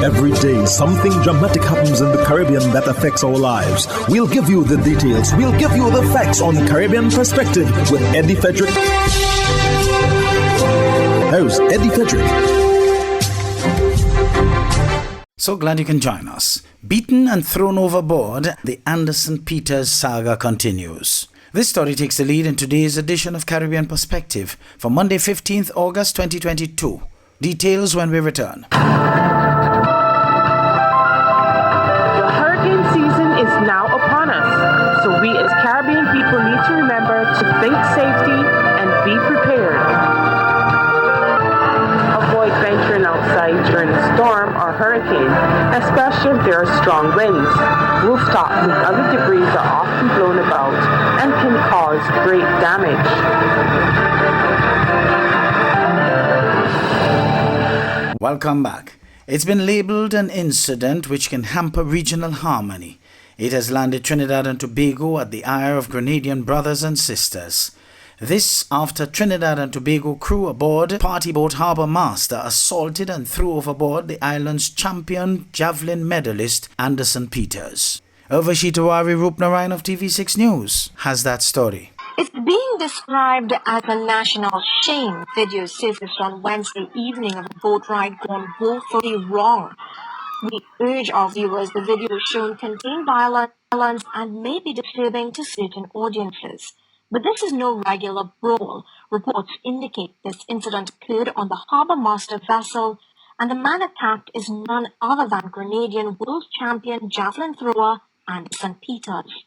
Every day, something dramatic happens in the Caribbean that affects our lives. We'll give you the details. We'll give you the facts on Caribbean Perspective with Eddie Frederick. Here's Eddie Frederick. So glad you can join us. Beaten and thrown overboard, the Anderson Peters saga continues. This story takes the lead in today's edition of Caribbean Perspective for Monday, 15th August 2022. Details when we return. The hurricane season is now upon us, so we as Caribbean people need to remember to think safety and be prepared. Avoid venturing outside during a storm or hurricane, especially if there are strong winds. Rooftops and other debris are often blown about and can cause great damage. Welcome back. It's been labeled an incident which can hamper regional harmony. It has landed Trinidad and Tobago at the ire of Grenadian brothers and sisters. This after Trinidad and Tobago crew aboard party boat Harbour Master assaulted and threw overboard the island's champion javelin medalist Anderson Peters. Overshitawari Rupnarayan of TV6 News has that story. It's being described as a national shame. Video surfaced on Wednesday evening of a boat ride gone woefully wrong. We urge our viewers the video shown contain violence and may be disturbing to certain audiences. But this is no regular brawl. Reports indicate this incident occurred on the Harbour Master vessel, and the man attacked is none other than Grenadian world champion javelin thrower Anderson Peters.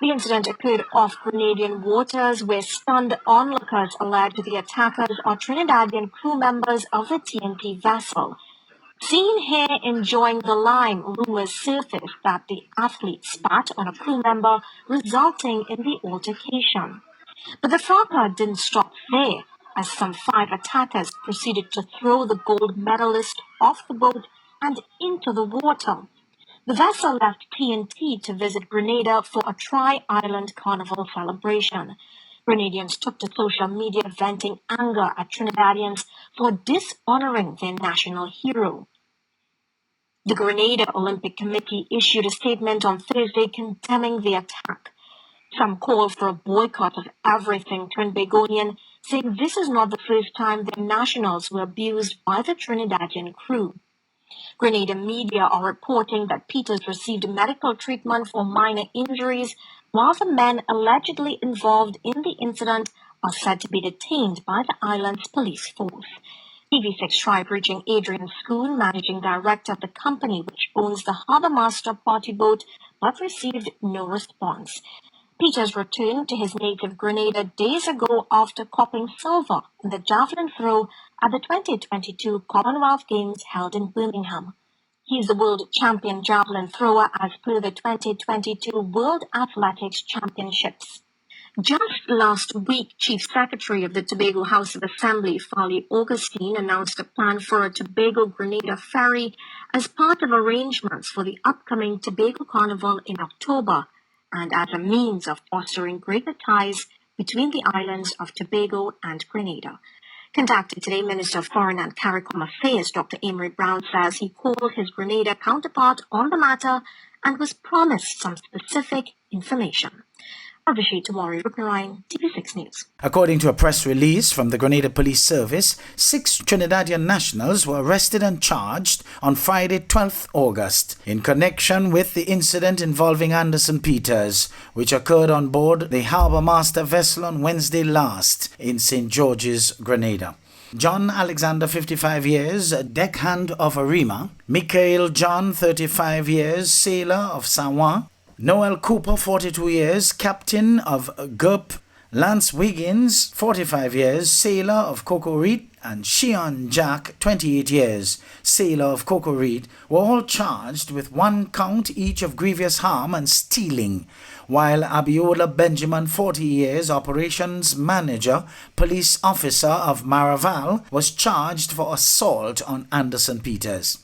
The incident occurred off Grenadian waters, where stunned onlookers alleged the attackers are Trinidadian crew members of the TNT vessel. Seen here enjoying the lime, rumors surfaced that the athlete spat on a crew member, resulting in the altercation. But the fracas didn't stop there, as some 5 attackers proceeded to throw the gold medalist off the boat and into the water. The vessel left TNT to visit Grenada for a tri-island carnival celebration. Grenadians took to social media venting anger at Trinidadians for dishonoring their national hero. The Grenada Olympic Committee issued a statement on Thursday condemning the attack. Some called for a boycott of everything Trinbagonian, saying this is not the first time their nationals were abused by the Trinidadian crew. Grenada media are reporting that Peters received medical treatment for minor injuries, while the men allegedly involved in the incident are said to be detained by the island's police force. TV6 tried reaching Adrian Schoon, managing director of the company which owns the Harbour Master party boat, but received no response. Peters returned to his native Grenada days ago after copping silver in the javelin throw at the 2022 Commonwealth Games held in Birmingham. He is the world champion javelin thrower as per the 2022 World Athletics Championships. Just last week, Chief Secretary of the Tobago House of Assembly, Fali Augustine, announced a plan for a Tobago-Grenada ferry as part of arrangements for the upcoming Tobago Carnival in October, and as a means of fostering greater ties between the islands of Tobago and Grenada. Contacted today, Minister of Foreign and CARICOM Affairs, Dr. Amory Brown, says he called his Grenada counterpart on the matter and was promised some specific information. Abhishek Tiwari, Rupnarayan, TV6 News. According to a press release from the Grenada Police Service, 6 Trinidadian nationals were arrested and charged on Friday, 12th August, in connection with the incident involving Anderson Peters, which occurred on board the Harbour Master vessel on Wednesday last in St. George's, Grenada. John Alexander, 55 years, deckhand of Arima. Michael John, 35 years, sailor of San Juan. Noel Cooper, 42 years, captain of GURP. Lance Wiggins, 45 years, sailor of Coco Reed, and Shion Jack, 28 years, sailor of Coco Reed, were all charged with 1 count each of grievous harm and stealing, while Abiola Benjamin, 40 years, operations manager, police officer of Maraval, was charged for assault on Anderson Peters.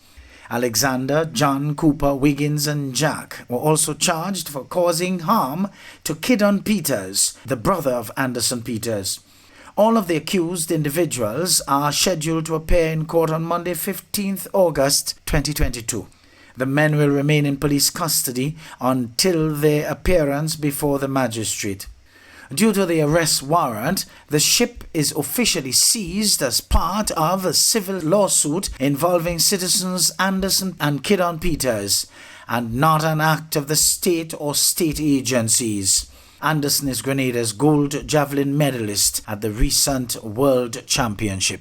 Alexander, John, Cooper, Wiggins and Jack were also charged for causing harm to Kidon Peters, the brother of Anderson Peters. All of the accused individuals are scheduled to appear in court on Monday, 15th August 2022. The men will remain in police custody until their appearance before the magistrate. Due to the arrest warrant, the ship is officially seized as part of a civil lawsuit involving citizens Anderson and Kidon Peters, and not an act of the state or state agencies. Anderson is Grenada's gold javelin medalist at the recent World Championship.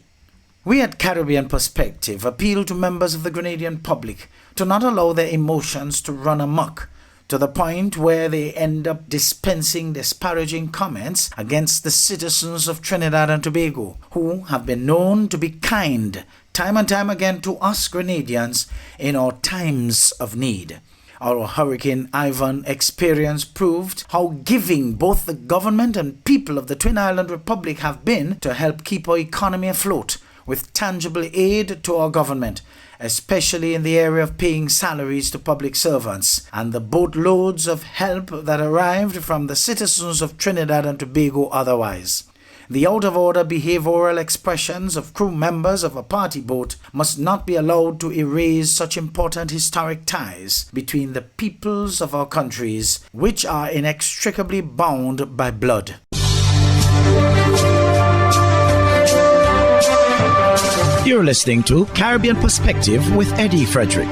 We at Caribbean Perspective appeal to members of the Grenadian public to not allow their emotions to run amok, to the point where they end up dispensing disparaging comments against the citizens of Trinidad and Tobago, who have been known to be kind time and time again to us Grenadians in our times of need. Our Hurricane Ivan experience proved how giving both the government and people of the Twin Island Republic have been to help keep our economy afloat with tangible aid to our government, especially in the area of paying salaries to public servants, and the boatloads of help that arrived from the citizens of Trinidad and Tobago otherwise. The out-of-order behavioral expressions of crew members of a party boat must not be allowed to erase such important historic ties between the peoples of our countries, which are inextricably bound by blood. You're listening to Caribbean Perspective with Eddie Frederick.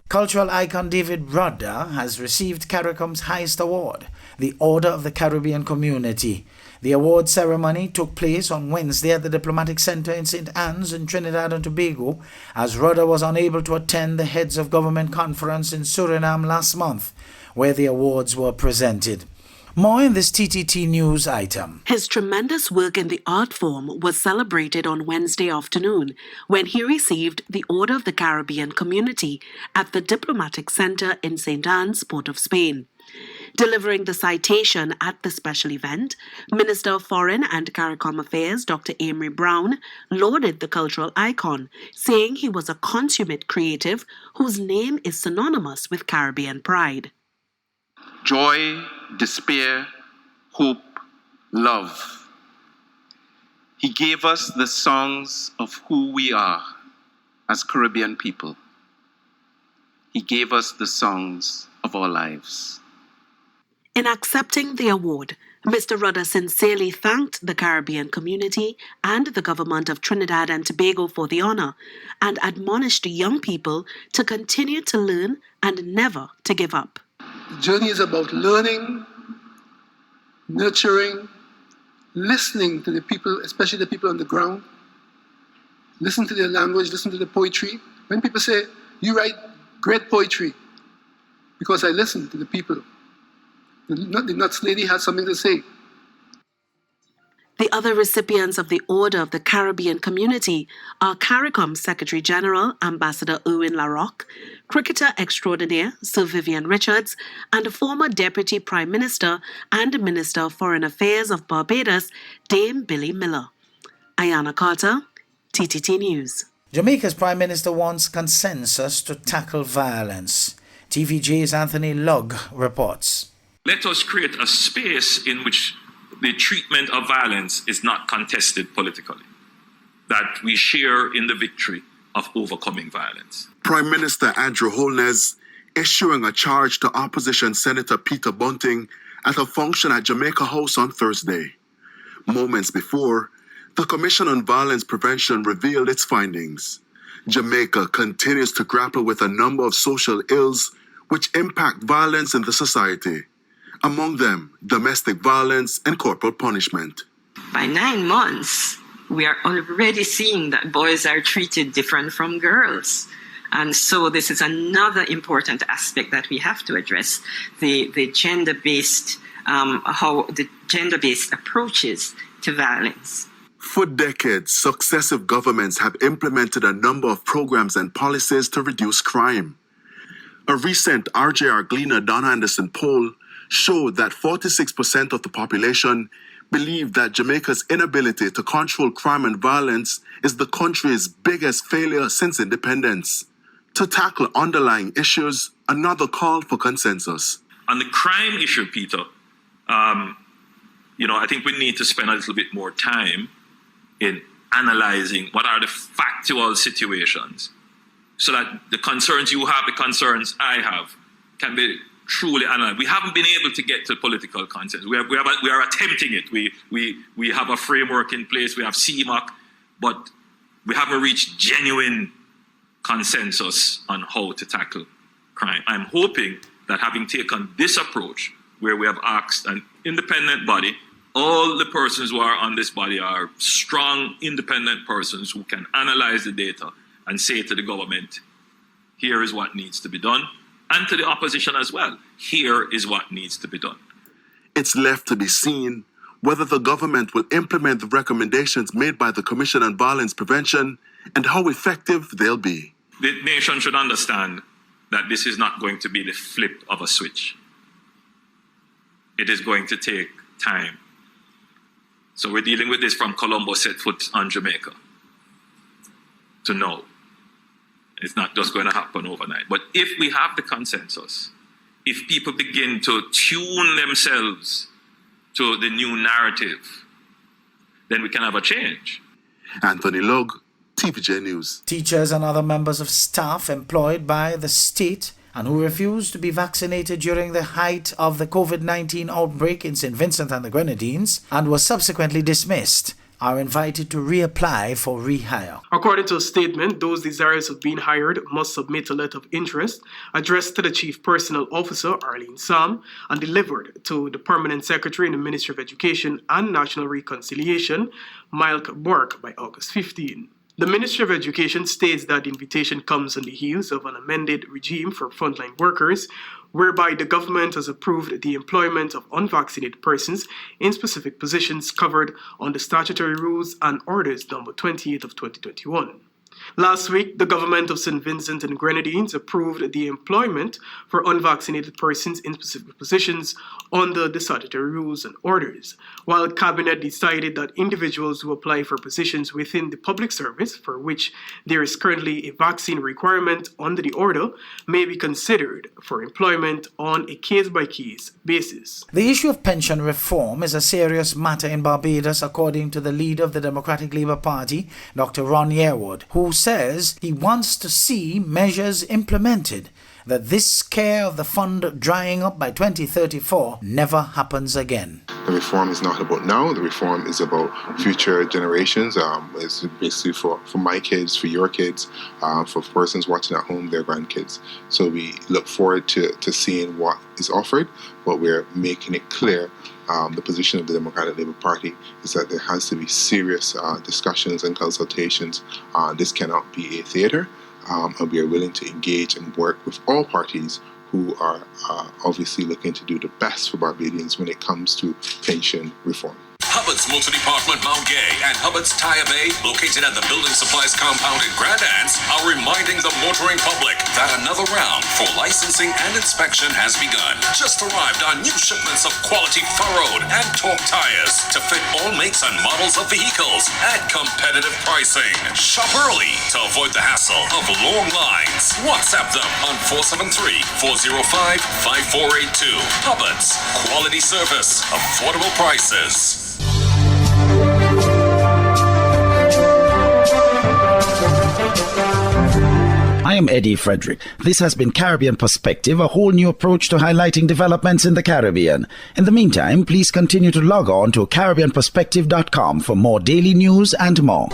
Cultural icon David Rudder has received CARICOM's highest award, the Order of the Caribbean Community. The award ceremony took place on Wednesday at the Diplomatic Center in St. Anne's in Trinidad and Tobago, as Rudder was unable to attend the Heads of Government Conference in Suriname last month, where the awards were presented. More in this TTT News item. His tremendous work in the art form was celebrated on Wednesday afternoon when he received the Order of the Caribbean Community at the Diplomatic Center in St. Anne's, Port of Spain. Delivering the citation at the special event, Minister of Foreign and CARICOM Affairs Dr. Amory Brown lauded the cultural icon, saying he was a consummate creative whose name is synonymous with Caribbean pride. Joy, despair, hope, love. He gave us the songs of who we are as Caribbean people. He gave us the songs of our lives. In accepting the award, Mr. Rudder sincerely thanked the Caribbean community and the government of Trinidad and Tobago for the honor and admonished young people to continue to learn and never to give up. The journey is about learning, nurturing, listening to the people, especially the people on the ground. Listen to their language, listen to the poetry. When people say, you write great poetry, because I listen to the people. The Nuts Lady has something to say. The other recipients of the Order of the Caribbean Community are CARICOM Secretary General Ambassador Erwin LaRocque, cricketer extraordinaire Sir Vivian Richards, and former Deputy Prime Minister and Minister of Foreign Affairs of Barbados, Dame Billy Miller. Ayana Carter, TTT News. Jamaica's Prime Minister wants consensus to tackle violence. TVJ's Anthony Lugg reports. Let us create a space in which the treatment of violence is not contested politically, that we share in the victory of overcoming violence. Prime Minister Andrew Holness issuing a charge to opposition Senator Peter Bunting at a function at Jamaica House on Thursday. Moments before, the Commission on Violence Prevention revealed its findings. Jamaica continues to grapple with a number of social ills which impact violence in the society. Among them, domestic violence and corporal punishment. By 9 months, we are already seeing that boys are treated different from girls. And so this is another important aspect that we have to address, the gender-based approaches to violence. For decades, successive governments have implemented a number of programs and policies to reduce crime. A recent RJR Gleaner Don Anderson poll showed that 46% of the population believe that Jamaica's inability to control crime and violence is the country's biggest failure since independence. To tackle underlying issues, another call for consensus. On the crime issue, Peter, I think we need to spend a little bit more time in analyzing what are the factual situations so that the concerns you have, the concerns I have, can be truly analyzed. We haven't been able to get to political consensus. We are attempting it. We have a framework in place. We have CMOC, but we haven't reached genuine consensus on how to tackle crime. I'm hoping that having taken this approach, where we have asked an independent body, all the persons who are on this body are strong, independent persons who can analyze the data and say to the government, here is what needs to be done, and to the opposition as well, here is what needs to be done. It's left to be seen whether the government will implement the recommendations made by the Commission on Violence Prevention and how effective they'll be. The nation should understand that this is not going to be the flip of a switch. It is going to take time. So we're dealing with this from Colombo set foot on Jamaica to know. It's not just going to happen overnight. But if we have the consensus, if people begin to tune themselves to the new narrative, then we can have a change. Anthony Lug, TVJ News. Teachers and other members of staff employed by the state and who refused to be vaccinated during the height of the COVID-19 outbreak in St. Vincent and the Grenadines and were subsequently dismissed are invited to reapply for rehire. According to a statement, those desirous of being hired must submit a letter of interest addressed to the Chief Personnel Officer, Arlene Sam, and delivered to the Permanent Secretary in the Ministry of Education and National Reconciliation, Milk Burke, by August 15. The Ministry of Education states that the invitation comes on the heels of an amended regime for frontline workers, whereby the government has approved the employment of unvaccinated persons in specific positions covered under statutory rules and orders number 28 of 2021. Last week, the government of St. Vincent and Grenadines approved the employment for unvaccinated persons in specific positions under the statutory rules and orders, while Cabinet decided that individuals who apply for positions within the public service for which there is currently a vaccine requirement under the order may be considered for employment on a case-by-case basis. The issue of pension reform is a serious matter in Barbados, according to the leader of the Democratic Labour Party, Dr. Ron Yearwood, who says he wants to see measures implemented that this scare of the fund drying up by 2034 never happens again. The reform is not about now, the reform is about future generations. It's basically for my kids, for your kids, for persons watching at home, their grandkids. So we look forward to seeing what is offered, but we're making it clear the position of the Democratic Labour Party is that there has to be serious discussions and consultations. This cannot be a theatre, and we are willing to engage and work with all parties who are obviously looking to do the best for Barbadians when it comes to pension reform. Hubbard's Multi-Department Mount Gay and Hubbard's Tire Bay, located at the Building Supplies compound in Grand Anse, are reminding the motoring public that another round for licensing and inspection has begun. Just arrived on new shipments of quality furrowed and torque tires to fit all makes and models of vehicles at competitive pricing. Shop early to avoid the hassle of long lines. WhatsApp them on 473-405-5482. Hubbard's, quality service, affordable prices. I am Eddie Frederick. This has been Caribbean Perspective, a whole new approach to highlighting developments in the Caribbean. In the meantime, please continue to log on to CaribbeanPerspective.com for more daily news and more.